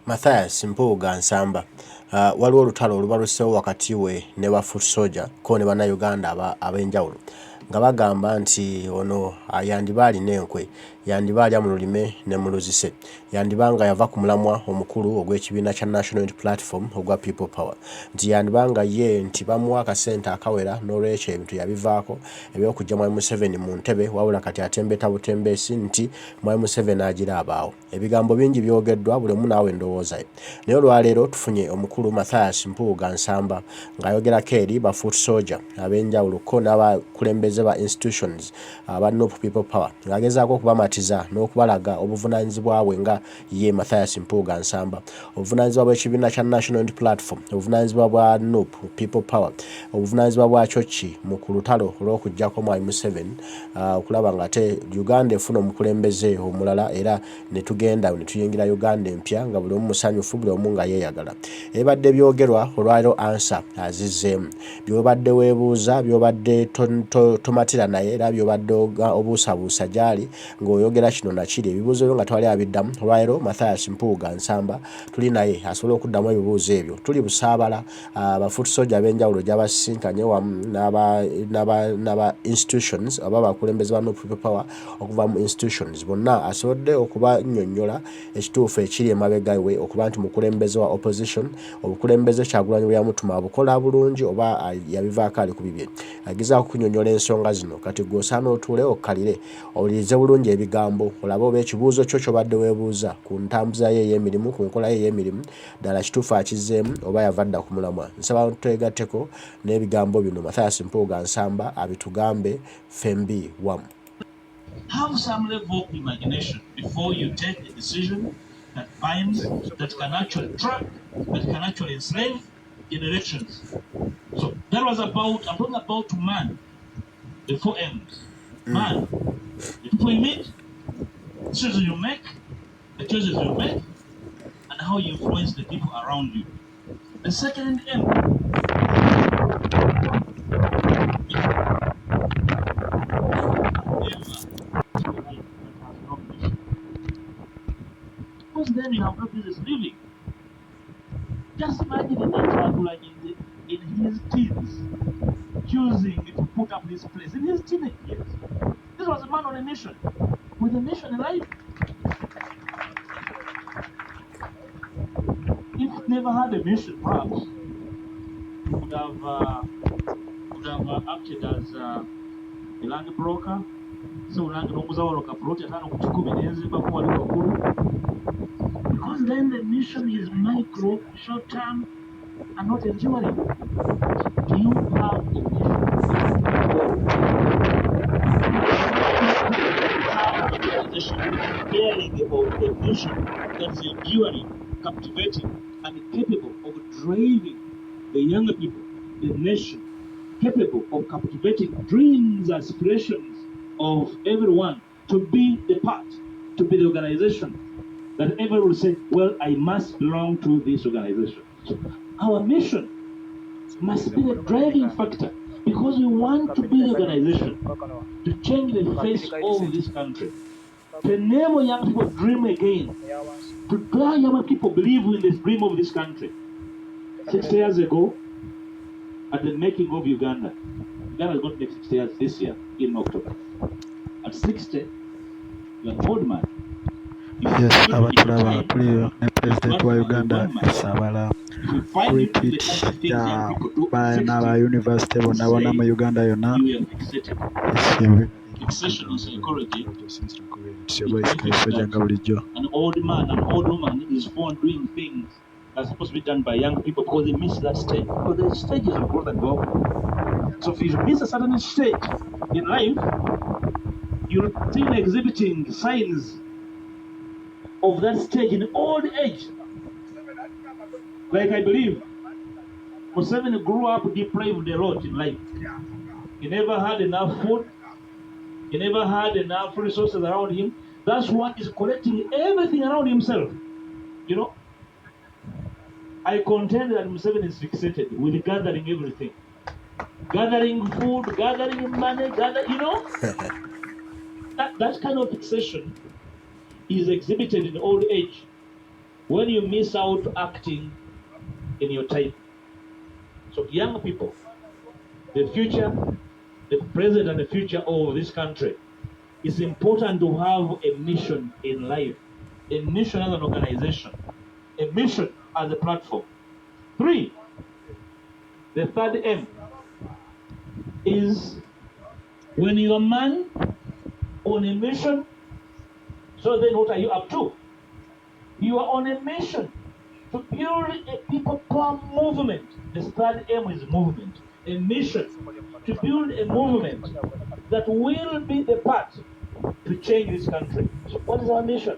Mathias Mpuuga Nsamba waliwo olutalo olubaluseewo wakati we ne wa Futusoja ko ne bannayuganda ab'enjawulo nga bagamba nti ono yandiba alina enkwe, yandiba alya mu lulime ne mu luzise, yandiba nga yava ku mulamwa omukulu ogw'ekibiina kya National Unity Platform ogwa People Power, nti yandiba nga ye nti bamuwa akasente akawera n'olwekyo ebintu yabivaako eby'okujja Mwami Museveni mu ntebe wabula kati atembeta butembeesi nti Mwami Museveni agira abaawo. Ebigambo bingi byogeddwa buli omu naawe endowooza ye. Naye olwaleero tufunye omukulu Mathias Mpuuga Nsamba ng'ayogerako eri ba Futusoja ab'enjawulo ko n'abakulembeze ba institutions aba People Power ng'agezaako okubamatiza n'okubalaga obuvunaanyizibwa bwe nga ye Mathias Mpuuga Nsamba, obuvunaanyizibwa bw'ekibiina kya National Unity Platform, obuvunaanyizibwa bwa NUP People Power, obuvunaanyizibwa bwa Chochi mu ku lutalo olw'okuggyako Mwami Museveni okulaba nga ate Uganda efuna omukulembeze omulala era ne tugenda ne tuyingira Uganda empya nga buli omu musanyufu, buli omu nga yeeyagala. Ebadde byogerwa olwaleero ansa azizzeemu, by'obadde weebuuza, by'obadde tomatira naye era by'obadde obuusabuusa gy'ali ng'oyogera kino na kiri, ebibuuzo byo nga twali abiddamu. Olwaleero Mathias Mpuuga Nsamba tuli naye asobola okuddamu ebibuuzo ebyo. Tuli busaabala Abafutusoja ab'enjawulo gy'abasisinkanye wamu n'aba institutions oba abakulembeze ba People Power okuva mu institutions bonna asobodde okubannyonnyola ekituufu ekiri emabega we okuba nti mukulembeze wa opposition, obukulembeze Kyagulanyi bwe yamutuma abukola bulungi oba yabivaako ali ku bibye. Agezaako kunnyonnyola ensonga zino, kati gwe osaana otuule okkalire owulirize bulungi ebigambo olabe oba ekibuuzo kyo ky'obadde weebuuza ku ntambuza ye ey'emirimu, ku nkola ye ey'emirimu ddala kituufu akizzeemu oba yava dda ku mulamwa. Nsaba twegatteko n'ebigambo bino Mathias Mpuuga Nsamba abitugambe fembi wamu. Have some level of imagination before you take a decision that binds, that can actually track, that can actually enslave generations. So that was about, I'm talking about man, the four M's. Man, the people you meet, the decisions you make, the choices you make, and how you influence the people around you. The second M, because then you have no business living. Just imagine in his teens choosing to put up this place in his teenage years. This was a man on a mission, with a mission in life. If he never had a mission, perhaps he would have acted as a land broker. So land because then the mission is micro, short term, and not enduring. Do you have a mission? Caring about a mission that's enduring, captivating, and capable of driving the younger people, the nation, capable of captivating dreams, aspirations of everyone to be the part, to be the organization that everyone will say, well, I must belong to this organization. So our mission must be the driving factor because we want to be the organization to change the face of this country, to enable young people dream again, to try young people believe in the dream of this country. 60 years ago, at the making of Uganda is going to make 60 years this year in October. At 60, you're an old man. Yes, abatulaba tuli ne President wa Uganda Sabala retreat ya n'aba university bonna mu Uganda yonna an old man, an old woman is born doing things that's supposed to be done by young people because they miss that stage. Because the stage is important. So if you miss a certain stage in life, you'll see exhibiting signs of that stage in old age. Like I believe Museveni grew up deprived a lot in life. He never had enough food. He never had enough resources around him. That's why he's collecting everything around himself. You know, I contend that Museveni is fixated with gathering everything. Gathering food, gathering money, you know. That kind of fixation is exhibited in old age. when you miss out acting in your time. So young people, the future, the present and the future of this country, it's important to have a mission in life, a mission as an organization, a mission as a platform. 3, the third M is when you're a man on a mission, so then what are you up to? You are on a mission to build a people power movement. The third M is movement, a mission to build a movement that will be the path to change this country. So what is our mission?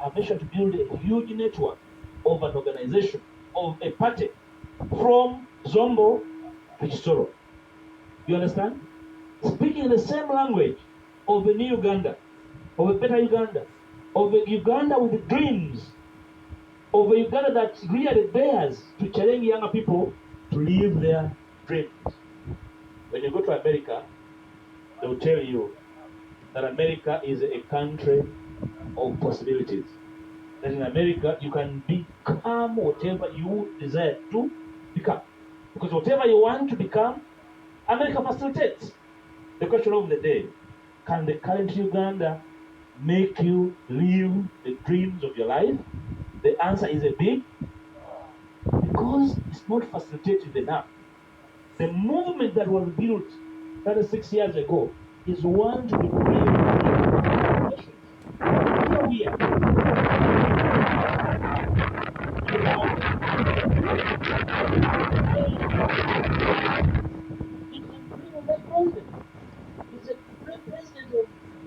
Our mission to build a huge network of an organization, of a party, from Zombo to Chisoro. You understand? Speaking the same language of a new Uganda, of a better Uganda, of a Uganda with dreams, of a Uganda that really dares to challenge younger people to live their dreams. When you go to America, they will tell you that America is a country of possibilities. That in America, you can become whatever you desire to become. Because whatever you want to become, America facilitates. The question of the day, can the current Uganda make you live the dreams of your life? The answer is a big, because it's not facilitated enough. The movement that was built 36 years ago is one to be brave. Here we are. It's a great president of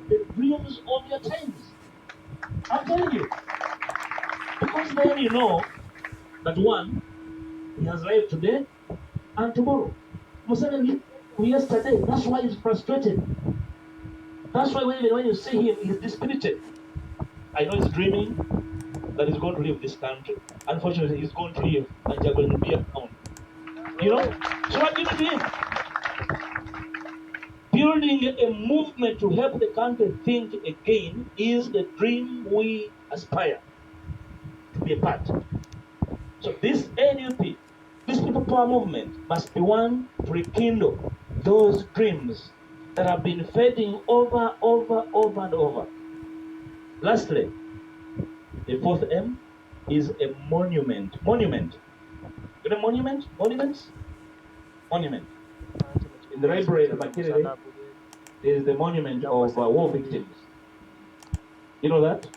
the dreams of your times. I'm telling you. Because then you know that one, he has life today and tomorrow. Museveni, yesterday, that's why he's frustrated. That's why when you see him, he's dispirited. I know he's dreaming that he's going to leave this country. Unfortunately, he's going to leave and you're going to be around. You know? So what give it to him? Building a movement to help the country think again is the dream we aspire to be a part. So this NUP, this people power movement, must be one to rekindle those dreams that have been fading over and over. Lastly, the fourth M is a monument. Monument. You know monument? Monuments? Monument. In the library at Makerere, there is the monument of war victims. You know that?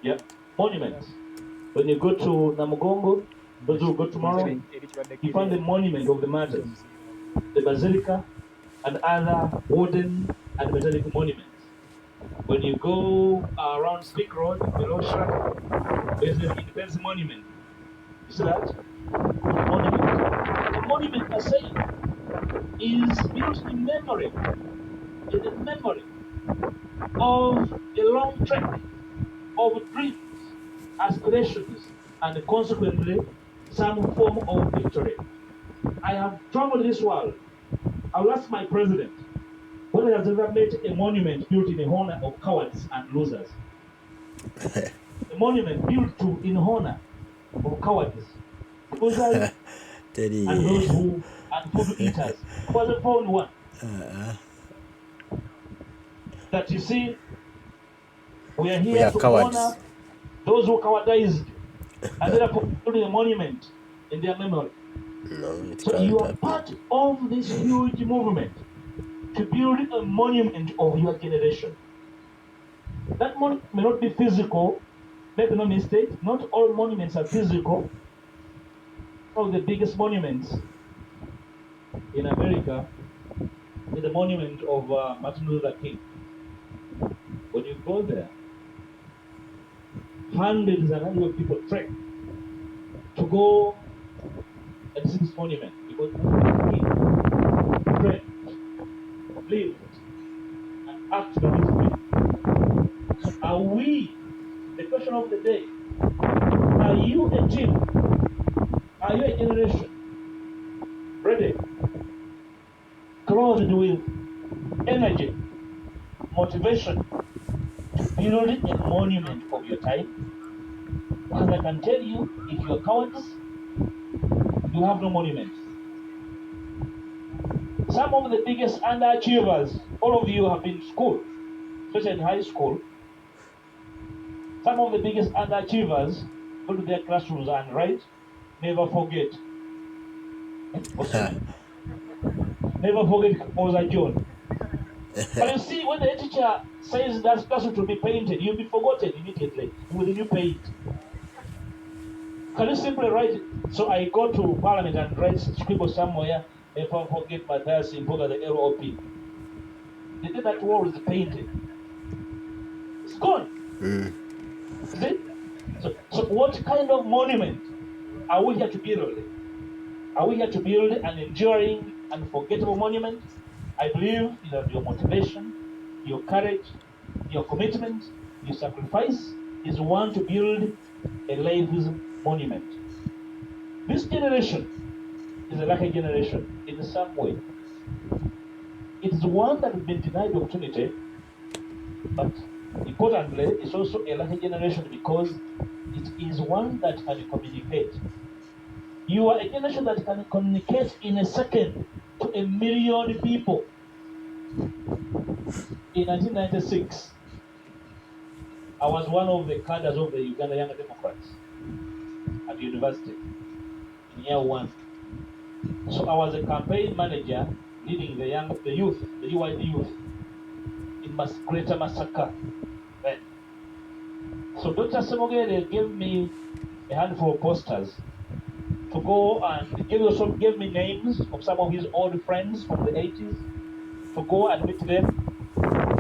Yeah. Monuments. When you go to Namugongo, those who go tomorrow, you find the monument of the martyrs, the basilica, and other wooden and metallic monuments. When you go around Speak Road, below Shrak, there's the Independence Monument. You see that? Monument. The monument per se is built in memory of a long trek of dreams, aspirations, and consequently some form of victory. I have traveled this world. I'll ask my president whether has ever met a monument built in honor of cowards and losers. A monument built in honor of cowards, losers, and those who and food eaters. Was a found one. That you see, we are here to honor those who cowardized, and therefore building a monument in their memory. No, So you are part of this huge movement to build a monument of your generation. That monument may not be physical, make no mistake, not all monuments are physical. One of the biggest monuments in America is the monument of Martin Luther King. When you go there, hundreds and hundreds of people trek to go and see this monument because he prayed, lived, and acted on his dream. So are we, the question of the day, are you a team? Are you a generation ready, clothed with energy, motivation, to build a monument of your time? Because I can tell you, if you are cowards, you have no monuments. Some of the biggest underachievers, all of you have been to school, especially in high school. Some of the biggest underachievers go to their classrooms and write, never forget. Never forget Moses John. But you see, when the teacher says that classroom to be painted, you'll be forgotten immediately with the new paint. Can you simply write it? So I go to Parliament and write, scribble somewhere, never forget Mathias Mpuuga Lero. The day that wall is painted, it's gone. See? So what kind of monument are we here to build? Are we here to build an enduring, unforgettable monument? I believe that your motivation, your courage, your commitment, your sacrifice is one to build a life's monument. This generation is a lucky generation in some way. It is one that has been denied the opportunity, but importantly, it's also a lucky generation because it is one that can communicate. You are a generation that can communicate in a second to 1 million people. In 1996, I was one of the cadres of the Uganda Young Democrats at university in year 1. So I was a campaign manager leading the youth, the UYD youth in Greater Masaka then. So Dr. Mpuuga Lero gave me a handful of posters to go and also gave me names of some of his old friends from the 80s to go and meet them,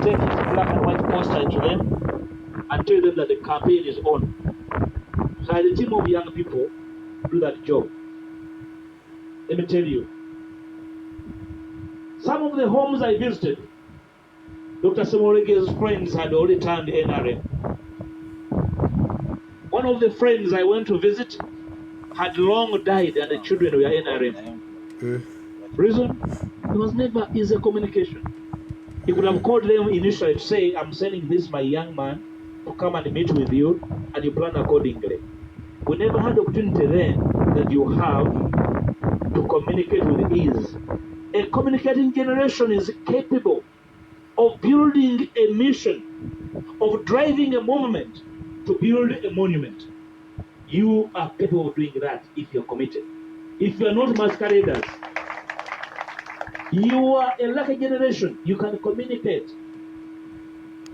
take his black and white poster to them, and tell them that the campaign is on. So I had a team of young people do that job. Let me tell you, some of the homes I visited, Dr. Mpuuga Lero's friends had already turned NRM. One of the friends I went to visit had long died and the children were NRM. Reason? There was never easy communication. He could have called them initially to say, I'm sending this my young man to come and meet with you, and you plan accordingly. We never had the opportunity then that you have to communicate with ease. A communicating generation is capable of building a mission, of driving a movement to build a monument. You are capable of doing that if you're committed. If you're not masqueraders, you are a lucky generation. You can communicate.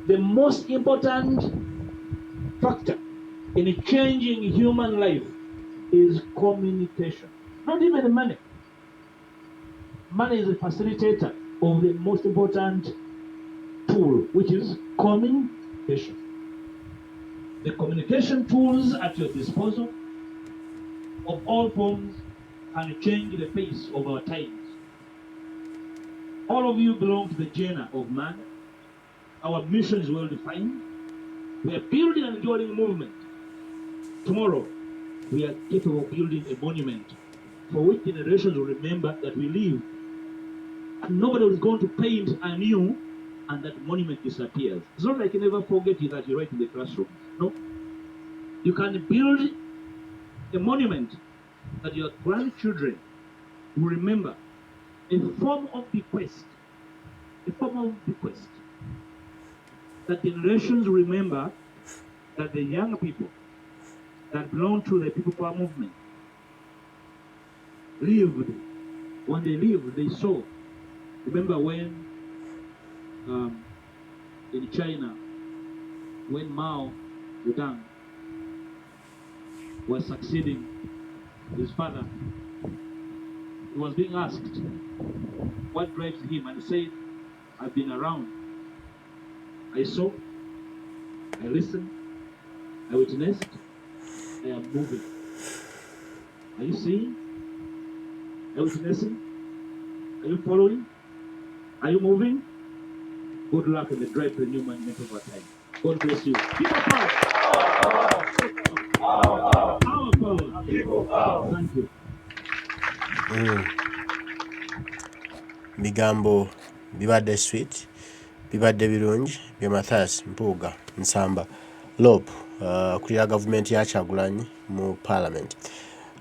The most important factor in changing human life is communication. Not even money. Money is a facilitator of the most important tool, which is communication. The communication tools at your disposal of all forms can change the face of our times. All of you belong to the genre of man. Our mission is well defined. We are building an enduring movement. Tomorrow, we are capable of building a monument for which generations will remember that we live. And nobody is going to paint anew and that monument disappears. It's not like you never forget that you write in the classroom. No. You can build a monument that your grandchildren will remember. A form of bequest. A form of bequest. That generations remember that the young people that belong to the People Power movement lived. When they lived, they saw. Remember when in China, when Mao Zedong was succeeding his father, he was being asked what drives him, and he said, I've been around. I saw, I listened, I witnessed, I am moving. Are you seeing? Are you witnessing? Are you following? Are you moving? Good luck in the drive to the new monument of our time. God bless you. People power. Our power. People power. Thank you. Bigambo bibadde sweet, bibadde birungi bye Mathias Mpuuga nsamba. Lop kulira gavumenti ya Kyagulanyi mu parliament.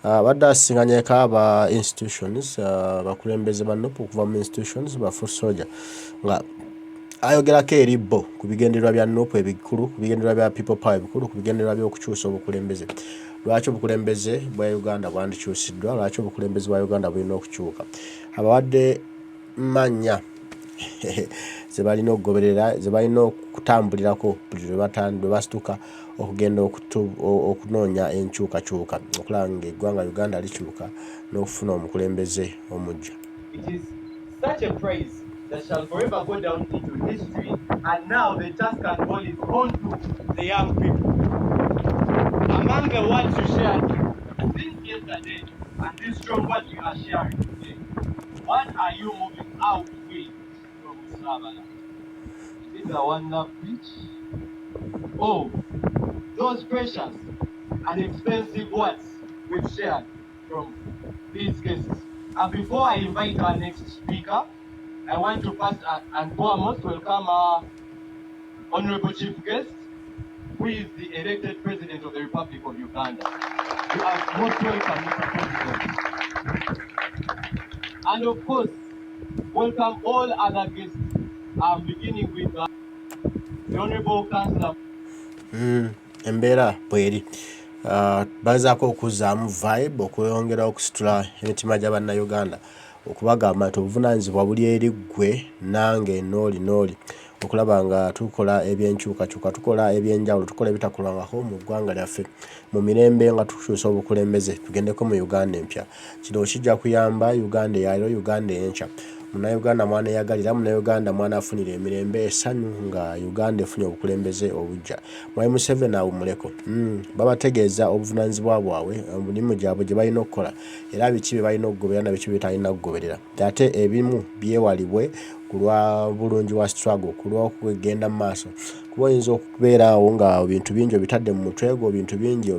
Badde asisinkanyeko aba institutions bakulembeze ba NUP okuva mu institutions ba Futusoja nga ayogerako eri bo ku bigendererwa bya NUP ebikulu, ku bigendererwa bya people power ebikulu, ku bigendererwa by'okukyusa obukulembeze. Lwaki obukulembeze bwa Uganda bwandikyusiddwa, lwaki obukulembeze bwa Uganda bulina okukyuka. Abawadde mannya ze balina okugoberera, ze balina okutambulirako buli lwe basituka okugenda okunoonya enkyukakyuka okulaba ng'eggwanga Uganda likyuka n'okufuna omukulembeze omujja. It is such a praise that shall forever go down into history, and now the task and goal is on to the young people. Among the words you shared since yesterday and these strong words you are sharing today, what are you moving out with from Musabala? Is it the One Love Beach? Oh, those precious and expensive words we've shared from these cases. And before I invite our next speaker, I want to first and foremost welcome our Honorable Chief Guest, who is the elected President of the Republic of Uganda. You are most welcome, Mr. President. And of course, welcome all other guests. I'm beginning with the Honorable Councillor. Embeera bweri bazaako okuzzaamu vibe okweyongera okusitula emitima gy'Abannayuganda okubagamba nti obuvunaanyizibwa buli eri ggwe nange nooli okulaba nga tukola ebyenkyukakyuka, tukola ebyenjawulo, tukola ebitakolwangako mu ggwanga lyaffe mu mirembe nga tukyusa obukulembeze tugendeko mu Uganda empya. Kino kijja kuyamba Uganda eyaleero, Uganda enkya. Munnayuganda mwana eyagalira, Munnayuganda mwana afunira emirembe, essanyu nga Uganda efunye obukulembeze obujja. Mwai Museveni awummuleko. Babategeeza obuvunaanyizibwa bwabwe, mulimu gyabwe gye balina okukola era biki bye balina okugoberera na biki bye batalina kugoberera. Ate ebimu byewalibwe ku lwa bulungi wa struggle, ku lw'okugenda mu maaso. Kuba oyinza okubeeraawo nga ebintu bingi obitadde mu mutwe gwo, ebintu bingi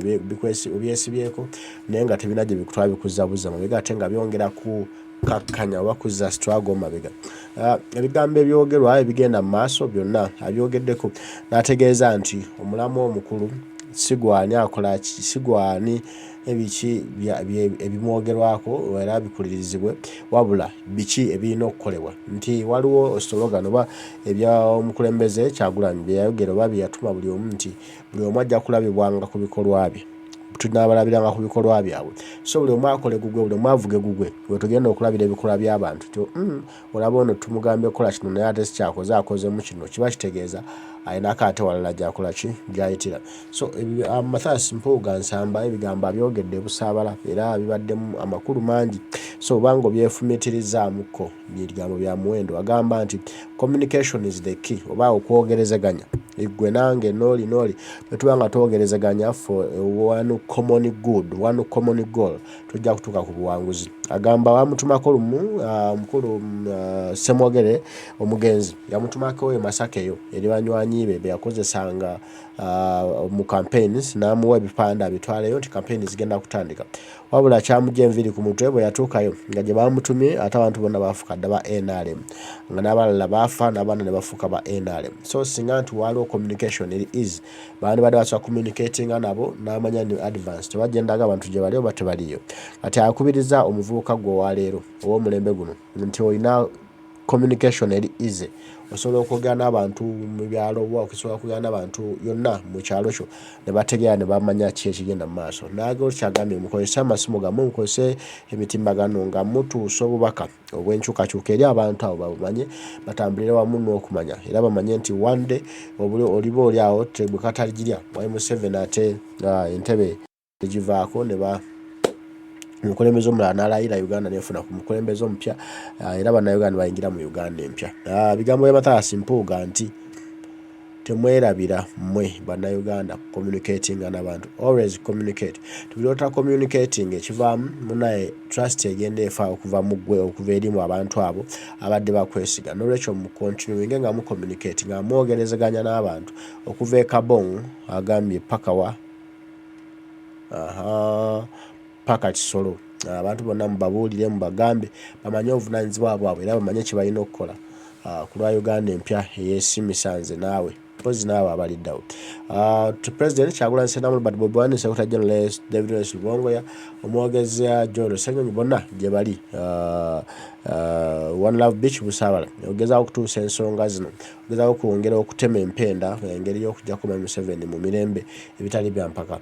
obyesibyeko naye nga tebina gye bikutwala bikuzzabuza mabega ate nga byongera ku kakkanya oba kuzza struggle mabega. Ebigambo ebyogerwa ebigenda mu maaso byonna abyogeddeko n'ategeeza nti omulamu omukulu sigwani akola ki, sigwani ebiki ebimwogerwako era bikulirizibwe wabula biki ebirina okukolebwa. Nti waliwo slogan oba ebyomukulembeze Kyagulanyi bye yayogera oba bye yatuma buli omu nti buli omu ajja kulabibwanga ku bikolwa bye, tunaabalabiranga ku bikolwa byabwe. So buli omu akole gugwe, buli omu avuge gugwe, bwe tugenda okulabira ebikolwa by'abantu nti olaba ono tumugambye okukola kino naye ate sikyakoze, akozemu kino, kiba kitegeeza ayinako ate walala gy'akola ki, gy'ayitira. So Mathias Mpuuga Nsamba ebigambo abyogedde busaabala era bibaddemu amakulu mangi. So obanga obyefumiitirizaamuko bigambo bya muwendo, agamba nti communication is the key, oba okwogerezeganya igwe nange nooli bwe tuba nga twogerezeganya for one common good, one common goal, tujja kutuuka ku buwanguzi. Agamba bamutumako lumu mukulu Ssemwogere omugenzi yamutumako Masaka eyo eri banywanyi be yakozesanga mu campaigns, n'amuwa ebipande abitwaleyo nti campaign zigenda kutandika. Wabula kyamujja enviri ku mutwe bwe yatuukayo nga gye bamutumye ate abantu bonna baafukadde ba NRM nga n'abalala baafa n'abaana ne bafuuka ba NRM. So singa nti waliwo communication eri easy, bandi badde basobola communicatinga nabo n'amanya ni advance tebagendaga abantu gye bali oba tebaliyo. Kati akubiriza omuvubuka gwe waleero ow'omulembe guno nti olina communication eri easy, osobola okwogera n'abantu mu byalo oba okusobola okwogera n'abantu yonna mu kyalo kyo ne bategeera ne bamanya ki ekigenda mu maaso. Naagala kyagambye mukozese amasimu gammwe, mukozese emitimbagano nga mutuusa obubaka obw'enkyukakyuka eri abantu abo babumanye, batambulire wamu n'okumanya era bamanye nti one day oliba oli awo bwe kataligirya Mwai Museveni ate entebe egivaako ne ba omukulembeze omulala n'alayira Uganda nefuna ku mukulembeze omupya era bannayuganda bayingira mu Uganda empya. Bigambo bya Mathias Mpuuga nti temwerabira mmwe bannayuganda communicating n'abantu, always communicate. Tubirota communicating ekivaamu munaye trust egenda efa okuva mu ggwe okuva eri mu abantu abo abadde bakwesiga. N'olwekyo mu continuing nga mu communicating nga mwogerezeganya n'abantu okuva e Kabong agambye paka paka Kisolo. Abantu bonna mubabuulire mubagambe bamanye obuvunaanyizibwa bwabwe era bamanye kye balina okukola ku lwa Uganda empya eyeesiimisanze naawe pozi naabo abaliddawo. President Kyagulanyi Ssentamu, Robert Bobi Wine, Secretary General David Lawrence Lubongoya, omwogezi John Ssenyonyi bonna gye bali One Love Beach Busaabala ogezaako okutuusa ensonga zino, ogezaako kwongera okutema empenda engeri y'okujja kuma Museveni mu mirembe ebitali bya mpaka.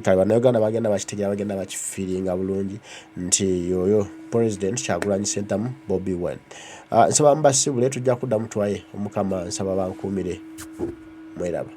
Kale bannayuganda bagenda bakitegera, bagenda bakifiiringa bulungi nti yoyo President Kyagulanyi Ssentamu Bobi Wine. Nsaba mbasibule, tujja kuddamu tuwaye Omukama nsaba bankuumire. Mweraba.